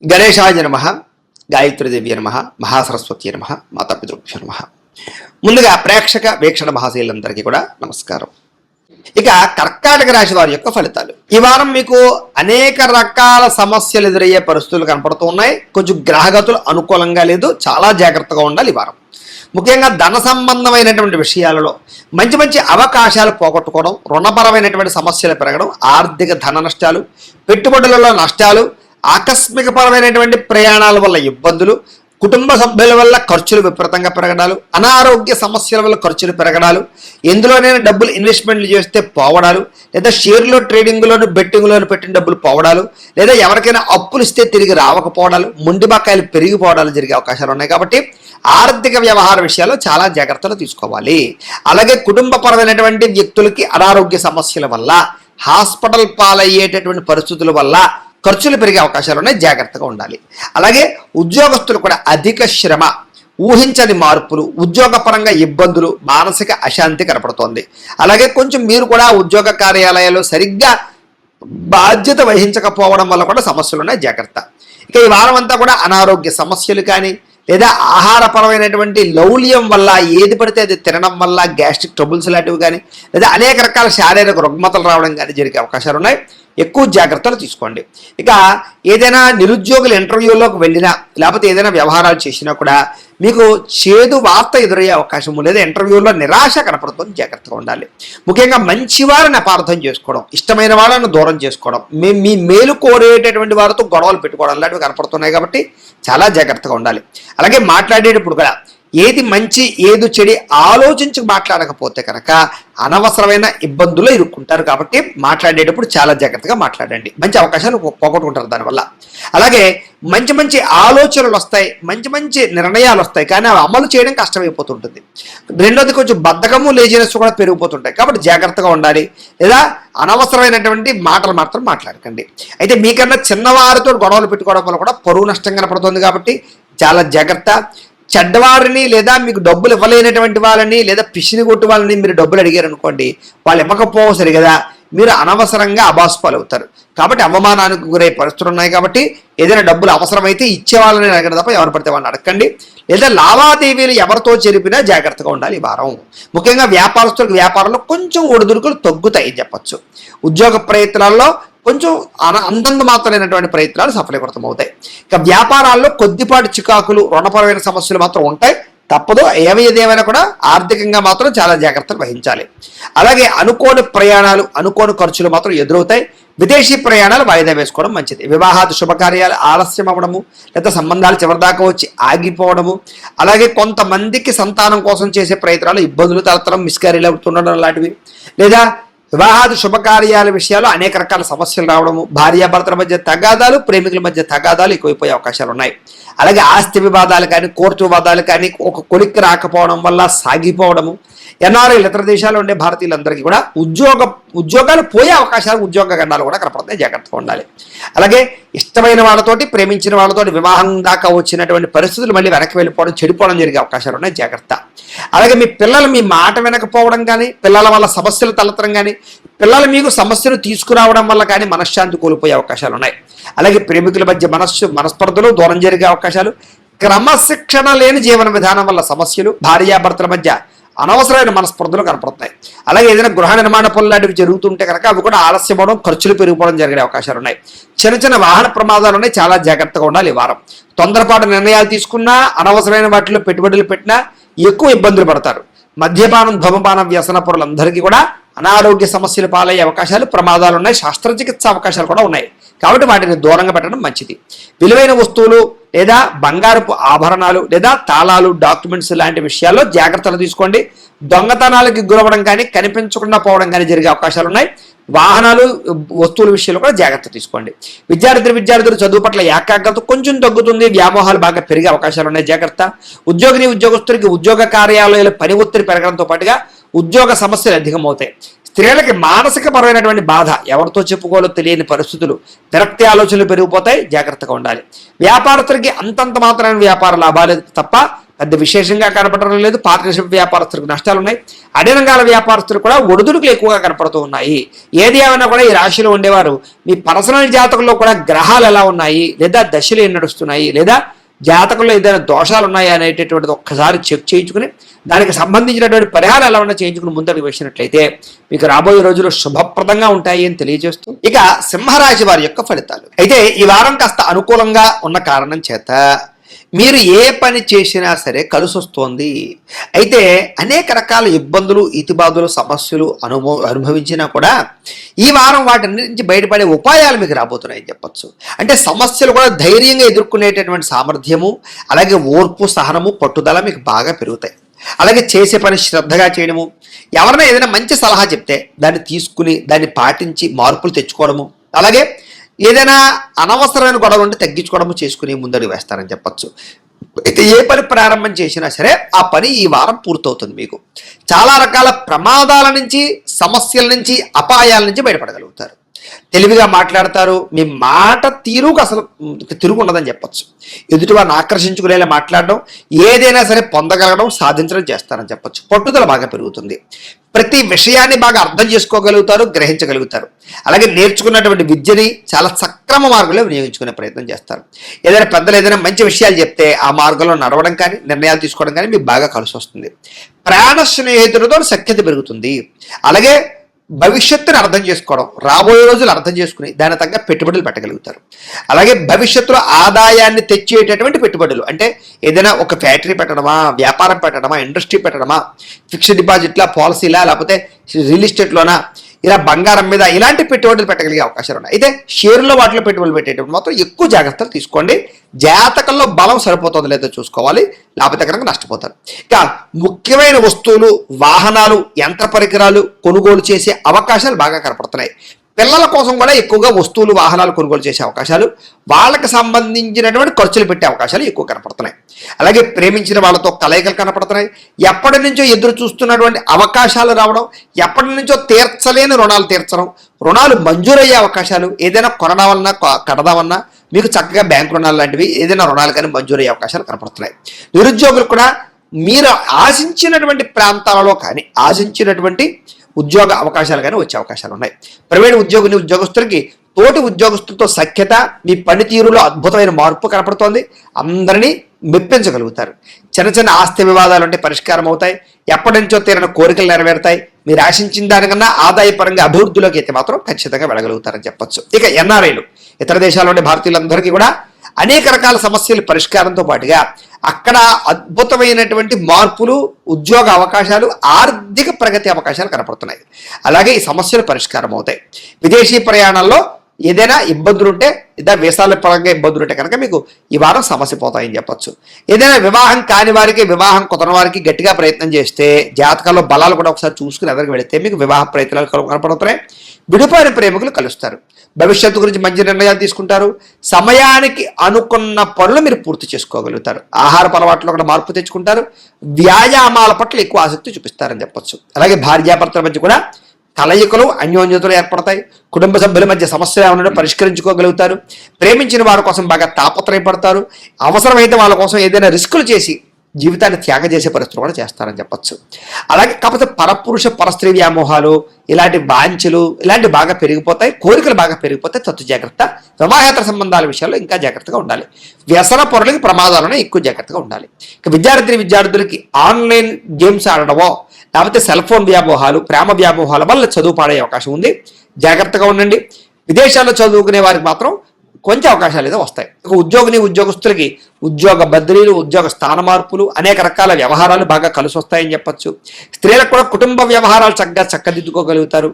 గణేశాయ నమః, గాయత్రీదేవి నమః, మహాసరస్వతి నమః, మాతాపితృభ్యో నమః. ముందుగా ప్రేక్షక వీక్షణ మహాశీలందరికీ కూడా నమస్కారం. ఇక కర్కాటక రాశి వారి యొక్క ఫలితాలు. ఈ వారం మీకు అనేక రకాల సమస్యలు ఎదురయ్యే పరిస్థితులు కనపడుతూ ఉన్నాయి. కొంచెం గ్రహగతులు అనుకూలంగా లేదు, చాలా జాగ్రత్తగా ఉండాలి ఈ వారం. ముఖ్యంగా ధన సంబంధమైనటువంటి విషయాలలో మంచి మంచి అవకాశాలు పోగొట్టుకోవడం, రుణపరమైనటువంటి సమస్యలు పెరగడం, ఆర్థిక ధన నష్టాలు, పెట్టుబడులలో నష్టాలు, ఆకస్మికపరమైనటువంటి ప్రయాణాల వల్ల ఇబ్బందులు, కుటుంబ సభ్యుల వల్ల ఖర్చులు విపరీతంగా పెరగడాలు, అనారోగ్య సమస్యల వల్ల ఖర్చులు పెరగడాలు, ఎందులోనైనా డబ్బులు ఇన్వెస్ట్మెంట్లు చేస్తే పోవడాలు, లేదా షేర్లో ట్రేడింగ్లోను బెట్టింగ్లోను పెట్టిన డబ్బులు పోవడాలు, లేదా ఎవరికైనా అప్పులు ఇస్తే తిరిగి రావకపోవడాలు, మొండి బకాయిలు పెరిగిపోవడాలు జరిగే అవకాశాలు ఉన్నాయి. కాబట్టి ఆర్థిక వ్యవహార విషయాల్లో చాలా జాగ్రత్తలు తీసుకోవాలి. అలాగే కుటుంబపరమైనటువంటి వ్యక్తులకి అనారోగ్య సమస్యల వల్ల, హాస్పిటల్ పాలయ్యేటటువంటి పరిస్థితుల వల్ల ఖర్చులు పెరిగే అవకాశాలు ఉన్నాయి, జాగ్రత్తగా ఉండాలి. అలాగే ఉద్యోగస్తులు కూడా అధిక శ్రమ, ఊహించని మార్పులు, ఉద్యోగపరంగా ఇబ్బందులు, మానసిక అశాంతి కనపడుతోంది. అలాగే కొంచెం మీరు కూడా ఉద్యోగ కార్యాలయాల్లో సరిగ్గా బాధ్యత వహించకపోవడం వల్ల కూడా సమస్యలు ఉన్నాయి, జాగ్రత్త. ఇక ఈ వారం అంతా కూడా అనారోగ్య సమస్యలు కానీ, లేదా ఆహారపరమైనటువంటి లౌల్యం వల్ల, ఏది పడితే అది తినడం వల్ల గ్యాస్ట్రిక్ ట్రబుల్స్ లాంటివి కానీ, లేదా అనేక రకాల శారీరక రుగ్మతలు రావడం కానీ జరిగే అవకాశాలు ఉన్నాయి. ఎక్కువ జాగ్రత్తలు తీసుకోండి. ఇక ఏదైనా నిరుద్యోగుల ఇంటర్వ్యూలోకి వెళ్ళినా, లేకపోతే ఏదైనా వ్యవహారాలు చేసినా కూడా మీకు చేదు వార్త ఎదురయ్యే అవకాశం లేదా ఇంటర్వ్యూలో నిరాశ కనపడుతుంది, జాగ్రత్తగా ఉండాలి. ముఖ్యంగా మంచి వారిని అపార్థం చేసుకోవడం, ఇష్టమైన వాళ్ళని దూరం చేసుకోవడం, మీ మేలు కోరేటటువంటి వారితో గొడవలు పెట్టుకోవడం లాంటివి కనపడుతున్నాయి. కాబట్టి చాలా జాగ్రత్తగా ఉండాలి. అలాగే మాట్లాడేటప్పుడు కూడా ఏది మంచి ఏది చెడి ఆలోచించి మాట్లాడకపోతే కనుక అనవసరమైన ఇబ్బందుల్లో ఇరుక్కుంటారు. కాబట్టి మాట్లాడేటప్పుడు చాలా జాగ్రత్తగా మాట్లాడండి, మంచి అవకాశాలు పోగొట్టుకుంటారు దానివల్ల. అలాగే మంచి మంచి ఆలోచనలు వస్తాయి, మంచి మంచి నిర్ణయాలు వస్తాయి, కానీ అవి అమలు చేయడం కష్టమైపోతుంటుంది. రెండోది కొంచెం బద్ధకము, లేజినెస్ కూడా పెరిగిపోతుంటాయి. కాబట్టి జాగ్రత్తగా ఉండాలి. లేదా అనవసరమైనటువంటి మాటలు మాత్రం మాట్లాడకండి. అయితే మీకన్నా చిన్నవారితో గొడవలు పెట్టుకోవడం వల్ల కూడా పరువు నష్టం కనపడుతుంది. కాబట్టి చాలా జాగ్రత్త. చెడ్డవారిని లేదా మీకు డబ్బులు ఇవ్వలేనటువంటి వాళ్ళని లేదా పిసిని కొట్టు వాళ్ళని మీరు డబ్బులు అడిగారు అనుకోండి, వాళ్ళు ఇవ్వకపోవు సరి కదా, మీరు అనవసరంగా అబాస్పాలు అవుతారు. కాబట్టి అవమానానికి గురయ్యే పరిస్థితులు ఉన్నాయి. కాబట్టి ఏదైనా డబ్బులు అవసరమైతే ఇచ్చే వాళ్ళని అడగడం తప్ప ఎవరు పడితే వాళ్ళని అడగండి. లేదా లావాదేవీలు ఎవరితో జరిపినా జాగ్రత్తగా ఉండాలి ఈ వారం. ముఖ్యంగా వ్యాపారస్తులకు వ్యాపారంలో కొంచెం ఒడిదుడుకులు తగ్గుతాయి చెప్పచ్చు. ఉద్యోగ ప్రయత్నాల్లో కొంచెం అంతంత మాత్రమైనటువంటి ప్రయత్నాలు సఫలీకృతం అవుతాయి. ఇక వ్యాపారాల్లో కొద్దిపాటి చికాకులు, రుణపరమైన సమస్యలు మాత్రం ఉంటాయి, తప్పదు. ఏదేమైనా కూడా ఆర్థికంగా మాత్రం చాలా జాగ్రత్తలు వహించాలి. అలాగే అనుకోని ప్రయాణాలు, అనుకోని ఖర్చులు మాత్రం ఎదురవుతాయి. విదేశీ ప్రయాణాలు వాయిదా వేసుకోవడం మంచిది. వివాహాది శుభకార్యాలు ఆలస్యం అవ్వడము, లేదా సంబంధాలు చివరిదాకా వచ్చి ఆగిపోవడము, అలాగే కొంతమందికి సంతానం కోసం చేసే ప్రయత్నాలు ఇబ్బందులు తలెత్తడం, మిస్క్యారీలు అవుతుండడం లాంటివి, లేదా వివాహాది శుభకార్యాల విషయాల్లో అనేక రకాల సమస్యలు రావడము, భార్యాభర్తల మధ్య తగాదాలు, ప్రేమికుల మధ్య తగాదాలు ఎక్కువైపోయే అవకాశాలు ఉన్నాయి. అలాగే ఆస్తి వివాదాలు కానీ, కోర్టు వివాదాలు కానీ ఒక కొలిక్కి రాకపోవడం వల్ల సాగిపోవడము, ఎన్ఆర్ఐలు ఇతర దేశాల్లో ఉండే భారతీయులందరికీ కూడా ఉద్యోగాలు పోయే అవకాశాలు, ఉద్యోగ గండాలు కూడా కనపడతాయి, జాగ్రత్తగా ఉండాలి. అలాగే ఇష్టమైన వాళ్ళతోటి, ప్రేమించిన వాళ్ళతోటి వివాహం దాకా వచ్చినటువంటి పరిస్థితులు మళ్ళీ వెనక్కి వెళ్ళిపోవడం, చెడిపోవడం జరిగే అవకాశాలు ఉన్నాయి, జాగ్రత్త. అలాగే మీ పిల్లలు మీ మాట వినకపోవడం కానీ, పిల్లల వల్ల సమస్యలు తలెత్తడం కానీ, పిల్లలు మీకు సమస్యను తీసుకురావడం వల్ల కానీ మనశ్శాంతి కోల్పోయే అవకాశాలు ఉన్నాయి. అలాగే ప్రేమికుల మధ్య మనస్పర్ధలు దూరం జరిగే అవకాశాలు, క్రమశిక్షణ లేని జీవన విధానం వల్ల సమస్యలు, భార్యాభర్తల మధ్య అనవసరమైన మనస్పర్ధలు కనపడుతున్నాయి. అలాగే ఏదైనా గృహ నిర్మాణ పనులు లాంటివి జరుగుతుంటే కనుక అవి కూడా ఆలస్యం అవడం, ఖర్చులు పెరిగిపోవడం జరిగే అవకాశాలు ఉన్నాయి. చిన్న చిన్న వాహన ప్రమాదాలు ఉన్నాయి, చాలా జాగ్రత్తగా ఉండాలి ఈ వారం. తొందరపాటు నిర్ణయాలు తీసుకున్నా, అనవసరమైన వాటిలో పెట్టుబడులు పెట్టినా ఎక్కువ ఇబ్బందులు పడతారు. మద్యపానం, ధూమపానం వ్యసన పరులందరికీ కూడా అనారోగ్య సమస్యలు పాలయ్యే అవకాశాలు, ప్రమాదాలు ఉన్నాయి. శస్త్రచికిత్స అవకాశాలు కూడా ఉన్నాయి. కాబట్టి వాటిని దూరంగా పెట్టడం మంచిది. విలువైన వస్తువులు లేదా బంగారపు ఆభరణాలు లేదా తాళాలు, డాక్యుమెంట్స్ లాంటి విషయాల్లో జాగ్రత్తలు తీసుకోండి. దొంగతనాలకు గురవడం కానీ, కనిపించకుండా పోవడం కానీ జరిగే అవకాశాలు ఉన్నాయి. వాహనాలు, వస్తువుల విషయంలో కూడా జాగ్రత్త తీసుకోండి. విద్యార్థులు చదువు పట్ల ఏకాగ్రత కొంచెం తగ్గుతుంది, వ్యామోహాలు బాగా పెరిగే అవకాశాలు ఉన్నాయి, జాగ్రత్త. ఉద్యోగస్తులకి ఉద్యోగ కార్యాలయాల పని ఒత్తిడి పెరగడంతో పాటుగా ఉద్యోగ సమస్యలు అధికమవుతాయి. స్త్రీలకి మానసికపరమైనటువంటి బాధ, ఎవరితో చెప్పుకోవాలో తెలియని పరిస్థితులు, విరక్తి ఆలోచనలు పెరిగిపోతాయి, జాగ్రత్తగా ఉండాలి. వ్యాపారస్తులకి అంతంత మాత్రమైన వ్యాపార లాభాలు తప్ప పెద్ద విశేషంగా కనపడడం లేదు. పార్ట్నర్షిప్ వ్యాపారస్తులకు నష్టాలు ఉన్నాయి. అన్ని రంగాల వ్యాపారస్తులు కూడా ఒడిదుడుకులు ఎక్కువగా కనపడుతూ ఉన్నాయి. ఏది ఏమైనా కూడా ఈ రాశిలో ఉండేవారు మీ పర్సనల్ జాతకంలో కూడా గ్రహాలు ఎలా ఉన్నాయి, లేదా దశలు ఏం నడుస్తున్నాయి, లేదా జాతకంలో ఏదైనా దోషాలు ఉన్నాయా అనేటటువంటిది ఒక్కసారి చెక్ చేయించుకుని దానికి సంబంధించినటువంటి పరిహారం ఎలా ఉన్నా చేయించుకుని ముందడుగు వేసినట్లయితే మీకు రాబోయే రోజులు శుభప్రదంగా ఉంటాయి అని తెలియజేస్తూ ఇక సింహరాశి వారి యొక్క ఫలితాలు. అయితే ఈ వారం కాస్త అనుకూలంగా ఉన్న కారణం చేత మీరు ఏ పని చేసినా సరే కలిసి వస్తోంది. అయితే అనేక రకాల ఇబ్బందులు, ఇతిబాధలు, సమస్యలు అనుభవించినా కూడా ఈ వారం వాటి నుంచి బయటపడే ఉపాయాలు మీకు రాబోతున్నాయని చెప్పచ్చు. అంటే సమస్యలు కూడా ధైర్యంగా ఎదుర్కొనేటటువంటి సామర్థ్యము, అలాగే ఓర్పు, సహనము, పట్టుదల మీకు బాగా పెరుగుతాయి. అలాగే చేసే పని శ్రద్ధగా చేయడము, ఎవరైనా ఏదైనా మంచి సలహా చెప్తే దాన్ని తీసుకుని దాన్ని పాటించి మార్పులు తెచ్చుకోవడము, అలాగే ఏదైనా అనవసరమైన గొడవలు ఉంటే తగ్గించుకోవడము చేసుకుని ముందడుగు వేస్తారని చెప్పచ్చు. అయితే ఏ పని ప్రారంభం చేసినా సరే ఆ పని ఈ వారం పూర్తవుతుంది. మీకు చాలా రకాల ప్రమాదాల నుంచి, సమస్యల నుంచి, అపాయాల నుంచి బయటపడగలుగుతారు. తెలివిగా మాట్లాడతారు. మీ మాట తీరుకు అసలు తిరుగు ఉండదని చెప్పచ్చు. ఎదుటి వారిని ఆకర్షించుకునేలా మాట్లాడడం, ఏదైనా సరే పొందగలగడం, సాధించడం చేస్తారని చెప్పచ్చు. పట్టుదల బాగా పెరుగుతుంది. ప్రతి విషయాన్ని బాగా అర్థం చేసుకోగలుగుతారు, గ్రహించగలుగుతారు. అలాగే నేర్చుకున్నటువంటి విద్యని చాలా సక్రమ మార్గంలో వినియోగించుకునే ప్రయత్నం చేస్తారు. ఏదైనా పెద్దలు ఏదైనా మంచి విషయాలు చెప్తే ఆ మార్గంలో నడవడం కానీ, నిర్ణయాలు తీసుకోవడం కానీ మీకు బాగా కలిసి వస్తుంది. ప్రయాణ స్నేహితులతో సఖ్యత పెరుగుతుంది. అలాగే భవిష్యత్తుని అర్థం చేసుకోవడం, రాబోయే రోజులు అర్థం చేసుకుని దాని తగ్గ పెట్టుబడులు పెట్టగలుగుతారు. అలాగే భవిష్యత్తులో ఆదాయాన్ని తెచ్చేటటువంటి పెట్టుబడులు, అంటే ఏదైనా ఒక ఫ్యాక్టరీ పెట్టడమా, వ్యాపారం పెట్టడమా, ఇండస్ట్రీ పెట్టడమా, ఫిక్స్డ్ డిపాజిట్లా, పాలసీలా, లేకపోతే రియల్ ఎస్టేట్లోనా, ఇలా బంగారం మీద ఇలాంటి పెట్టుబడులు పెట్టగలిగే అవకాశాలు ఉన్నాయి. అయితే షేర్లో వాటిలో పెట్టుబడులు పెట్టేటప్పుడు మాత్రం ఎక్కువ జాగ్రత్తలు తీసుకోండి. జాతకంలో బలం సరిపోతుందో లేదో చూసుకోవాలి, లేకపోతే కనుక నష్టపోతారు. ఇక ముఖ్యమైన వస్తువులు, వాహనాలు, యంత్ర పరికరాలు కొనుగోలు చేసే అవకాశాలు బాగా కనపడుతున్నాయి. పిల్లల కోసం కూడా ఎక్కువగా వస్తువులు, వాహనాలు కొనుగోలు చేసే అవకాశాలు, వాళ్ళకి సంబంధించినటువంటి ఖర్చులు పెట్టే అవకాశాలు ఎక్కువ కనపడుతున్నాయి. అలాగే ప్రేమించిన వాళ్ళతో కలయికలు కనపడుతున్నాయి. ఎప్పటి నుంచో ఎదురు చూస్తున్నటువంటి అవకాశాలు రావడం, ఎప్పటి నుంచో తీర్చలేని రుణాలు తీర్చడం, రుణాలు మంజూరయ్యే అవకాశాలు, ఏదైనా కొనడావలన్నా కడదామన్నా మీకు చక్కగా బ్యాంకు రుణాలు లాంటివి ఏదైనా రుణాలు కానీ మంజూరయ్యే అవకాశాలు కనపడుతున్నాయి. నిరుద్యోగులు కూడా మీరు ఆశించినటువంటి ప్రాంతాలలో కానీ, ఆశించినటువంటి ఉద్యోగ అవకాశాలు కానీ వచ్చే అవకాశాలు ఉన్నాయి. ప్రైవేట్ ఉద్యోగస్తులకి తోటి ఉద్యోగస్తులతో సఖ్యత, మీ పనితీరులో అద్భుతమైన మార్పు కనపడుతోంది. అందరినీ మెప్పించగలుగుతారు. చిన్న చిన్న ఆస్తి వివాదాలు అంటే పరిష్కారం అవుతాయి. ఎప్పటి నుంచో తీరిన కోరికలు నెరవేరుతాయి. మీరు ఆశించిన దానికన్నా ఆదాయపరంగా అభివృద్ధిలోకి అయితే మాత్రం ఖచ్చితంగా వెళ్ళగలుగుతారని చెప్పచ్చు. ఇక ఎన్ఆర్ఐలు, ఇతర దేశాల్లో ఉండే భారతీయులందరికీ కూడా అనేక రకాల సమస్యల పరిష్కారంతో పాటుగా అక్కడ అద్భుతమైనటువంటి మార్పులు, ఉద్యోగ అవకాశాలు, ఆర్థిక ప్రగతి అవకాశాలు కనపడుతున్నాయి. అలాగే ఈ సమస్యలు పరిష్కారం అవుతాయి. విదేశీ ప్రయాణాల్లో ఏదైనా ఇబ్బందులు ఉంటే, లేదా వీసాల పరంగా ఇబ్బందులు ఉంటే కనుక మీకు ఈ వారం సమస్య పోతాయని చెప్పచ్చు. ఏదైనా వివాహం కాని వారికి, వివాహం కుదరని వారికి గట్టిగా ప్రయత్నం చేస్తే, జాతకాల్లో బలాలు కూడా ఒకసారి చూసుకుని ఎదురుకు వెళితే మీకు వివాహ ప్రయత్నాలు కనపడుతున్నాయి. విడిపోయిన ప్రేమికులు కలుస్తారు. భవిష్యత్తు గురించి మంచి నిర్ణయాలు తీసుకుంటారు. సమయానికి అనుకున్న పనులు మీరు పూర్తి చేసుకోగలుగుతారు. ఆహారపు అలవాట్లో కూడా మార్పు తెచ్చుకుంటారు. వ్యాయామాల పట్ల ఎక్కువ ఆసక్తి చూపిస్తారని చెప్పచ్చు. అలాగే భార్యాభర్తల మధ్య కూడా కలయికలు, అన్యోన్యతలు ఏర్పడతాయి. కుటుంబ సభ్యుల మధ్య సమస్యలు ఏమైనా పరిష్కరించుకోగలుగుతారు. ప్రేమించిన వారి కోసం బాగా తాపత్రయపడతారు. అవసరమైతే వాళ్ళ కోసం ఏదైనా రిస్కులు చేసి జీవితాన్ని త్యాగం చేసే పరిస్థితులు కూడా చేస్తారని చెప్పచ్చు. అలాగే కాకపోతే పరపురుష పరస్త్రీ వ్యామోహాలు, ఇలాంటి వాంఛలు ఇలాంటివి బాగా పెరిగిపోతాయి. కోరికలు బాగా పెరిగిపోతాయి. తత్తు జాగ్రత్త. వివాహేతర సంబంధాల విషయాల్లో ఇంకా జాగ్రత్తగా ఉండాలి. వ్యసన పొరలకి ప్రమాదాలను ఎక్కువ జాగ్రత్తగా ఉండాలి. ఇక విద్యార్థులకి ఆన్లైన్ గేమ్స్ ఆడడమో, లేకపోతే సెల్ ఫోన్ వ్యామోహాలు, ప్రేమ వ్యామోహాల వల్ల చదువు పాడే అవకాశం ఉంది. జాగ్రత్తగా ఉండండి. విదేశాల్లో చదువుకునే వారికి మాత్రం కొంచెం అవకాశాలు ఏదో వస్తాయి. ఇక ఉద్యోగస్తులకి ఉద్యోగ బదిలీలు, ఉద్యోగ స్థాన మార్పులు, అనేక రకాల వ్యవహారాలు బాగా కలిసి వస్తాయని చెప్పచ్చు. స్త్రీలకు కూడా కుటుంబ వ్యవహారాలు చక్కదిద్దుకోగలుగుతారు.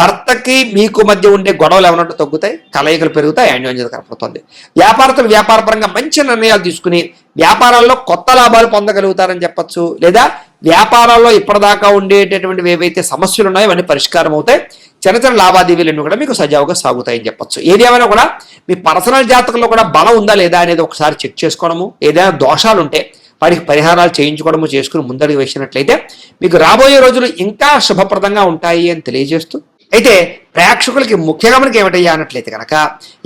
భర్తకి మీకు మధ్య ఉండే గొడవలు ఏమన్నట్టు తగ్గుతాయి. కలయికలు పెరుగుతాయి. అన్యోన్యత కనపడుతుంది. వ్యాపారస్తులు వ్యాపారపరంగా మంచి నిర్ణయాలు తీసుకుని వ్యాపారాల్లో కొత్త లాభాలు పొందగలుగుతారని చెప్పచ్చు. లేదా వ్యాపారాల్లో ఇప్పటిదాకా ఉండేటటువంటి ఏవైతే సమస్యలు ఉన్నాయో అవన్నీ పరిష్కారం అవుతాయి. చిన్న చిన్న లావాదేవీలన్నీ కూడా మీకు సజావుగా సాగుతాయని చెప్పచ్చు. ఏది ఏమైనా కూడా మీ పర్సనల్ జాతకంలో కూడా బలం ఉందా లేదా అనేది ఒకసారి చెక్ చేసుకోవడము, ఏదైనా దోషాలు ఉంటే వాటికి పరిహారాలు చేయించుకోవడము చేసుకుని ముందడుగు వేసినట్లయితే మీకు రాబోయే రోజులు ఇంకా శుభప్రదంగా ఉంటాయి అని తెలియజేస్తూ అయితే ప్రేక్షకులకి ముఖ్యంగా మనకి ఏమిటయ్యా అన్నట్లయితే కనుక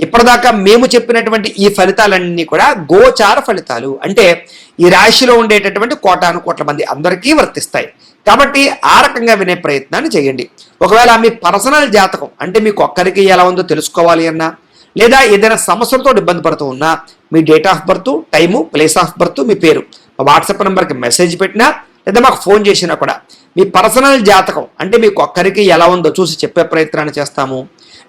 ఇప్పటిదాకా మేము చెప్పినటువంటి ఈ ఫలితాలన్నీ కూడా గోచార ఫలితాలు, అంటే ఈ రాశిలో ఉండేటటువంటి కోటాను కోట్ల మంది అందరికీ వర్తిస్తాయి. కాబట్టి ఆ రకంగా వినే ప్రయత్నాన్ని చేయండి. ఒకవేళ మీ పర్సనల్ జాతకం అంటే మీకు ఒక్కరికి ఎలా ఉందో తెలుసుకోవాలి అన్నా, లేదా ఏదైనా సమస్యలతో ఇబ్బంది పడుతూ ఉన్నా మీ date of birth, time, place of birth, మీ పేరు మా వాట్సాప్ నెంబర్కి మెసేజ్ పెట్టినా లేదా మాకు ఫోన్ చేసినా కూడా మీ పర్సనల్ జాతకం అంటే మీకు ఒక్కరికి ఎలా ఉందో చూసి చెప్పే ప్రయత్నాన్ని చేస్తాము.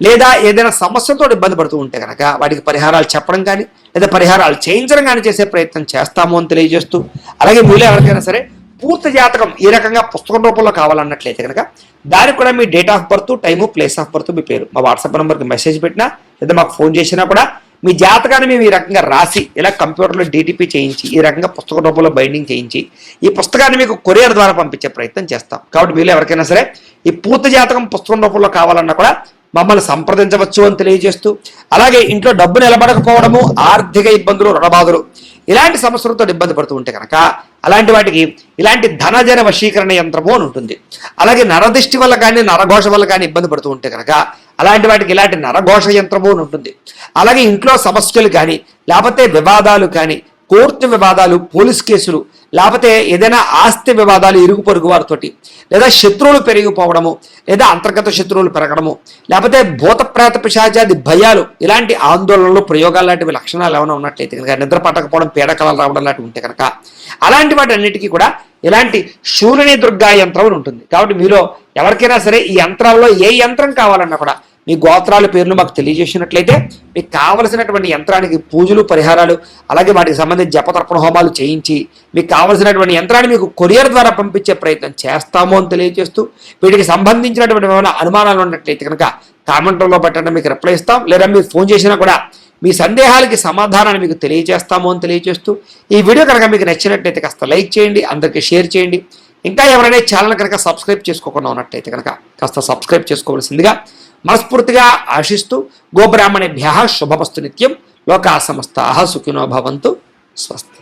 లేదా ఏదైనా సమస్యతో ఇబ్బంది పడుతూ ఉంటే కనుక వాటికి పరిహారాలు చెప్పడం కానీ లేదా పరిహారాలు చేయించడం కానీ చేసే ప్రయత్నం చేస్తాము అని తెలియజేస్తూ, అలాగే మీలో ఎవరికైనా సరే పూర్తి జాతకం ఈ రకంగా పుస్తకం రూపంలో కావాలన్నట్లయితే కనుక దానికి కూడా మీ date of birth, time, place of birth, మీ పేరు మా వాట్సాప్ నెంబర్కి మెసేజ్ పెట్టినా లేదా మాకు ఫోన్ చేసినా కూడా మీ జాతకాన్ని మేము ఈ రకంగా రాసి ఇలా కంప్యూటర్లో డీటీపీ చేయించి ఈ రకంగా పుస్తక రూపంలో బైండింగ్ చేయించి ఈ పుస్తకాన్ని మీకు కొరియర్ ద్వారా పంపించే ప్రయత్నం చేస్తాం. కాబట్టి మీరు ఎవరికైనా సరే ఈ పూర్తి జాతకం పుస్తకం రూపంలో కావాలన్నా కూడా మమ్మల్ని సంప్రదించవచ్చు అని తెలియజేస్తూ, అలాగే ఇంట్లో డబ్బు నిలబడకపోవడము, ఆర్థిక ఇబ్బందులు, రుణబాధలు ఇలాంటి సమస్యలతో ఇబ్బంది పడుతూ ఉంటే కనుక అలాంటి వాటికి ఇలాంటి ధనజన వశీకరణ యంత్రము అని ఉంటుంది. అలాగే నరదిష్టి వల్ల కానీ నరఘోష వల్ల కానీ ఇబ్బంది పడుతూ ఉంటే కనుక అలాంటి వాటికి ఇలాంటి నరఘోష యంత్రము అని ఉంటుంది. అలాగే ఇంట్లో సమస్యలు కానీ లేకపోతే వివాదాలు కానీ, కోర్టు వివాదాలు, పోలీస్ కేసులు, లేకపోతే ఏదైనా ఆస్తి వివాదాలు ఇరుగు పొరుగు వారితోటి, లేదా శత్రువులు పెరిగిపోవడము, లేదా అంతర్గత శత్రువులు పెరగడము, లేకపోతే భూత ప్రేత పిశాచాది భయాలు, ఇలాంటి ఆందోళనలు, ప్రయోగాలు లాంటివి లక్షణాలు ఏమైనా ఉన్నట్లయితే కనుక, నిద్ర పట్టకపోవడం, పీడకలలు రావడం లాంటివి ఉంటే కనుక అలాంటి వాటి అన్నిటికీ కూడా ఇలాంటి శూలిని దుర్గా యంత్రం ఉంటుంది. కాబట్టి మీలో ఎవరికైనా సరే ఈ యంత్రాల్లో ఏ యంత్రం కావాలన్నా కూడా మీ గోత్రాల పేర్లు మాకు తెలియజేసినట్లయితే మీకు కావలసినటువంటి యంత్రానికి పూజలు, పరిహారాలు, అలాగే వాటికి సంబంధించి జపతర్పణ హోమాలు చేయించి మీకు కావలసినటువంటి యంత్రాన్ని మీకు కొరియర్ ద్వారా పంపించే ప్రయత్నం చేస్తాము అని తెలియజేస్తూ, వీటికి సంబంధించినటువంటి ఏమైనా అనుమానాలు ఉన్నట్లయితే కనుక కామెంట్లో పెట్టండి, మీకు రిప్లై ఇస్తాం. లేదా మీరు ఫోన్ చేసినా కూడా మీ సందేహాలకి సమాధానాన్ని మీకు తెలియజేస్తాము అని తెలియజేస్తూ, ఈ వీడియో కనుక మీకు నచ్చినట్లయితే కాస్త లైక్ చేయండి, అందరికీ షేర్ చేయండి. ఇంకా ఎవరైనా ఛానల్ కనుక సబ్స్క్రైబ్ చేసుకోకుండా ఉన్నట్లయితే కనుక కాస్త సబ్స్క్రైబ్ చేసుకోవాల్సిందిగా మనస్ఫూర్తిగా ఆశిస్తూ, గోబ్రాహ్మణేభ్యః శుభమస్తు నిత్యం, లోకా సమస్తాః సుఖినో భవంతు, స్వస్తి.